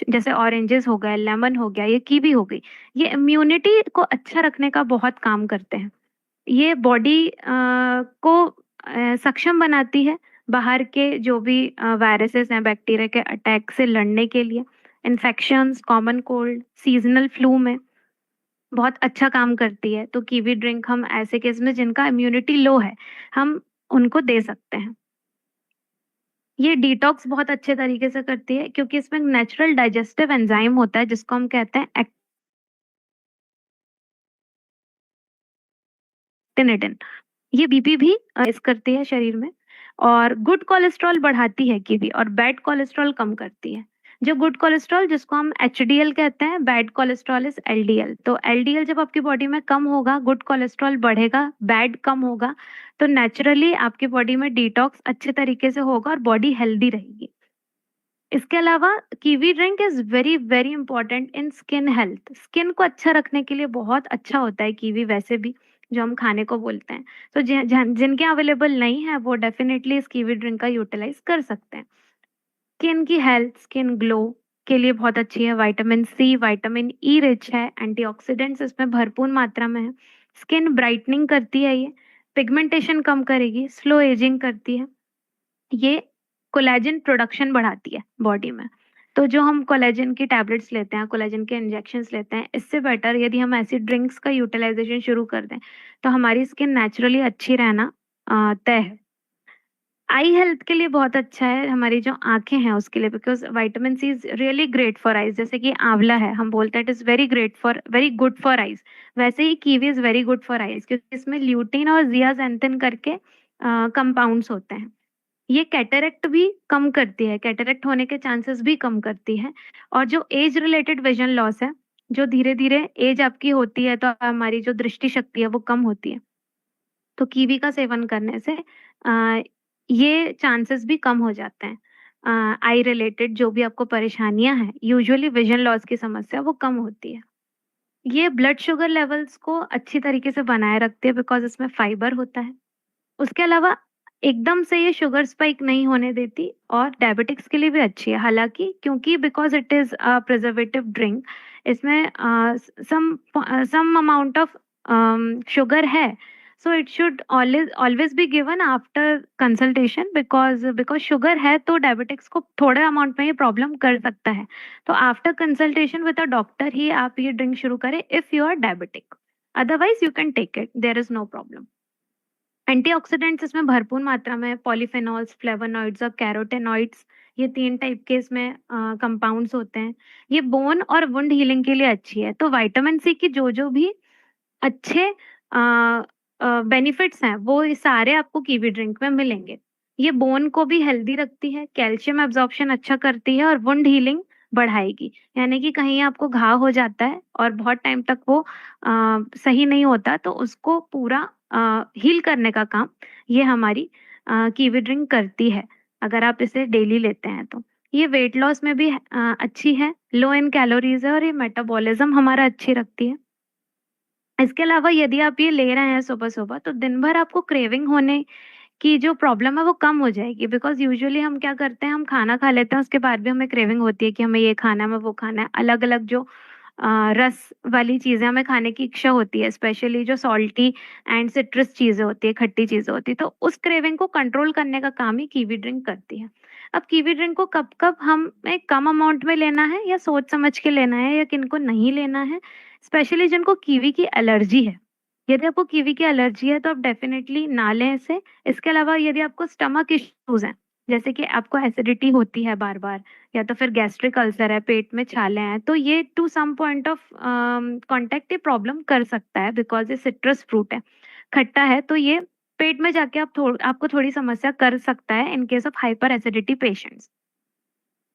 जैसे ऑरेंजेस हो गए, लेमन हो गया, ये कीवी हो गई, ये इम्यूनिटी को अच्छा रखने का बहुत काम करते हैं। ये बॉडी को सक्षम बनाती है बाहर के जो भी वायरसेस हैं, बैक्टीरिया के अटैक से लड़ने के लिए। Infections, common cold, seasonal flu में बहुत अच्छा काम करती है। तो कीवी ड्रिंक हम ऐसे केस में जिनका इम्यूनिटी लो है, हम उनको दे सकते हैं। ये डिटॉक्स बहुत अच्छे तरीके से करती है क्योंकि इसमें नेचुरल डाइजेस्टिव एंजाइम होता है जिसको हम कहते हैं एक्टिनिडिन। ये बीपी भी इस करती है शरीर में, और गुड कोलेस्ट्रॉल बढ़ाती है कीवी, और बैड कोलेस्ट्रॉल कम करती है। जो गुड कोलेस्ट्रॉल जिसको हम एचडीएल कहते हैं, बैड कोलेस्ट्रॉल इज एलडीएल। तो एलडीएल जब आपकी बॉडी में कम होगा, गुड कोलेस्ट्रॉल बढ़ेगा, बैड कम होगा, तो नेचुरली आपकी बॉडी में डिटॉक्स अच्छे तरीके से होगा और बॉडी हेल्दी रहेगी। इसके अलावा kiwi drink is very very important in skin health. Skin को अच्छा रखने के लिए बहुत अच्छा होता है कीवी, वैसे भी जो हम खाने को बोलते हैं। तो जिनके अवेलेबल नहीं है वो डेफिनेटली इस कीवी ड्रिंक का यूटिलाइज कर सकते हैं। स्किन की हेल्थ, स्किन ग्लो के लिए बहुत अच्छी है। Vitamin C, vitamin E rich है, एंटीऑक्सीडेंट्स इसमें भरपूर मात्रा में है। स्किन ब्राइटनिंग करती है ये, पिगमेंटेशन कम करेगी, स्लो एजिंग करती है। ये कोलेजन प्रोडक्शन बढ़ाती है बॉडी में। तो जो हम कोलेजन की टैबलेट्स लेते हैं, कोलेजन के इंजेक्शंस लेते हैं, इससे बेटर यदि हम ऐसी ड्रिंक्स का यूटिलाइजेशन शुरू कर दें तो हमारी स्किन नेचुरली अच्छी रहना तय है। आई हेल्थ के लिए बहुत अच्छा है, हमारी जो आंखें हैं उसके लिए, because vitamin C is really great for eyes. जैसे कि आंवला है, हम बोलते हैं it is very great for, very good for eyes, वैसे ही kiwi is very good for eyes क्योंकि इसमें ल्यूटिन और जियाजेंथिन करके कंपाउंड्स होते हैं। ये कैटरेक्ट भी कम करती है, कैटरेक्ट होने के चांसेस भी कम करती है। और जो एज रिलेटेड विजन लॉस है, जो धीरे धीरे एज आपकी होती है तो हमारी जो दृष्टि शक्ति है वो कम होती है, तो कीवी का सेवन करने से ये चांसेस भी कम हो जाते हैं। आई रिलेटेड जो भी आपको परेशानियां हैं, यूजुअली विजन लॉस की समस्या, वो कम होती है। ये ब्लड शुगर लेवल्स को अच्छी तरीके से बनाए रखती है बिकॉज इसमें फाइबर होता है। उसके अलावा एकदम से ये शुगर स्पाइक नहीं होने देती, और डायबिटिक्स के लिए भी अच्छी है। हालांकि क्योंकि because it is a preservative drink, इसमें सम सम अमाउंट ऑफ शुगर है, so it should always always be given after consultation, because because sugar है तो डायबिटिक्स को थोड़े अमाउंट में ये प्रॉब्लम कर सकता है। तो after consultation with a doctor ही आप ये ड्रिंक शुरू करें if you are diabetic. Otherwise you can take it, there is no problem. Antioxidants इसमें भरपूर मात्रा में, पॉलीफेनॉल्स, फ्लेवोनॉइड्स और कैरोटेनॉइड्स, ये 3 टाइप के इसमें कंपाउंड्स होते हैं। ये बोन और वुंड हीलिंग के लिए अच्छी है। तो विटामिन सी की जो भी अच्छे बेनिफिट्स हैं वो ये सारे आपको कीवी ड्रिंक में मिलेंगे। ये बोन को भी हेल्दी रखती है, कैल्शियम एब्जॉर्प्शन अच्छा करती है और वुंड हीलिंग बढ़ाएगी। यानी कि कहीं आपको घाव हो जाता है और बहुत टाइम तक वो सही नहीं होता, तो उसको पूरा हील करने का काम ये हमारी कीवी ड्रिंक करती है, अगर आप इसे डेली लेते हैं तो। ये वेट लॉस में भी अच्छी है, लो इन कैलोरीज है, और ये मेटाबॉलिज्म हमारा अच्छी रखती है। इसके अलावा यदि आप ये ले रहे हैं सुबह-सुबह, तो दिन भर आपको क्रेविंग होने की जो प्रॉब्लम है वो कम हो जाएगी। बिकॉज़ यूजुअली हम क्या करते हैं, हम खाना खा लेते हैं, उसके बाद भी हमें क्रेविंग होती है कि हमें ये खाना है, हमें वो खाना है। अलग-अलग जो रस वाली चीज़ें हमें खाने की इच्छा होती है, स्पेशली जो सॉल्टी एंड सिट्रस चीज़ें होती हैं, खट्टी चीज़ें होती हैं, तो उस क्रेविंग को कंट्रोल करने का काम ही कीवी ड्रिंक करती है। अब कीवी ड्रिंक को कब-कब हमें कम अमाउंट में लेना है या सोच समझ के लेना है या किनको नहीं लेना है, स्पेशली जिनको कीवी की एलर्जी है। यदि आपको कीवी की एलर्जी है तो आप डेफिनिटली ना लें इसे। इसके अलावा यदि आपको स्टमक इश्यूज़ हैं, जैसे कि आपको एसिडिटी होती है बार-बार, या तो फिर गैस्ट्रिक अल्सर है, पेट में छाले हैं, तो ये to some point of contact ये प्रॉब्लम कर सकता है बिकॉज़ ये सिट्रस फ्रूट है, खट्टा है, तो ये पेट में जाके आपको थोड़ी समस्या कर सकता है in case of hyper acidity patients.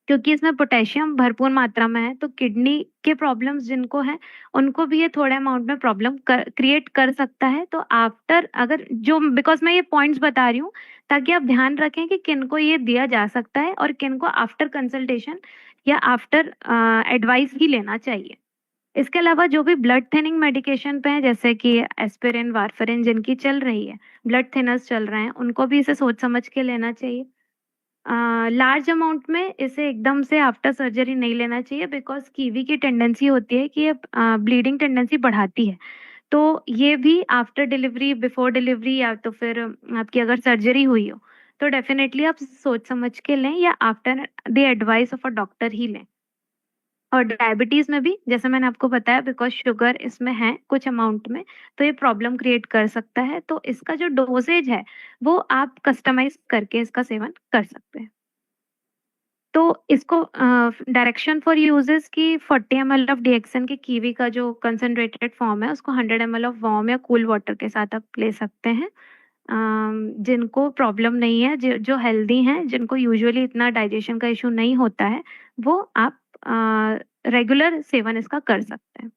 क्योंकि इसमें पोटेशियम भरपूर मात्रा में है, तो किडनी के प्रॉब्लम्स जिनको हैं, उनको भी ये थोड़े अमाउंट में प्रॉब्लम क्रिएट कर सकता है। तो आफ्टर अगर जो, बिकॉज़ मैं ये पॉइंट्स बता रही हूँ ताकि आप ध्यान रखें कि किनको ये दिया जा सकता है और किनको आफ्टर कंसल्टेशन या आफ्टर एडवाइस ही लेना चाहिए। इसके अलावा जो भी ब्लड थिनिंग मेडिकेशन पे हैं, जैसे कि एस्पिरिन, वारफारिन जिनकी चल रही है, ब्लड थिनर्स चल रहे हैं, उनको भी इसे सोच समझ के लेना चाहिए। लार्ज अमाउंट में इसे एकदम से आफ्टर सर्जरी नहीं लेना चाहिए, बिकॉज़ कीवी की टेंडेंसी होती है कि ये ब्लीडिंग टेंडेंसी बढ़ाती है। तो ये भी आफ्टर डिलीवरी, बिफोर डिलीवरी या तो फिर आपकी अगर सर्जरी हुई हो, तो डेफ़िनेटली आप सोच समझ के लें या after the advice of a doctor ही लें। और डायबिटीज़ में भी जैसे मैंने आपको बताया, बिकॉज़ शुगर इसमें है कुछ अमाउंट में, तो ये प्रॉब्लम क्रिएट कर सकता है। तो इसका जो डोज़ेज है, वो आप कस्टमाइज़ करके इसका सेवन कर सकते हैं। तो इसको डायरेक्शन फॉर यूजेस की 40 ml ऑफ डीएक्सन के कीवी का जो कंसंट्रेटेड फॉर्म है, उसको 100 ml ऑफ वार्म या कूल वाटर के साथ आप ले सकते हैं। जिनको प्रॉब्लम नहीं है, जो हेल्दी हैं, जिनको यूजुअली इतना डाइजेशन का इश्यू नहीं होता है, वो आप रेगुलर सेवन इसका कर सकते हैं।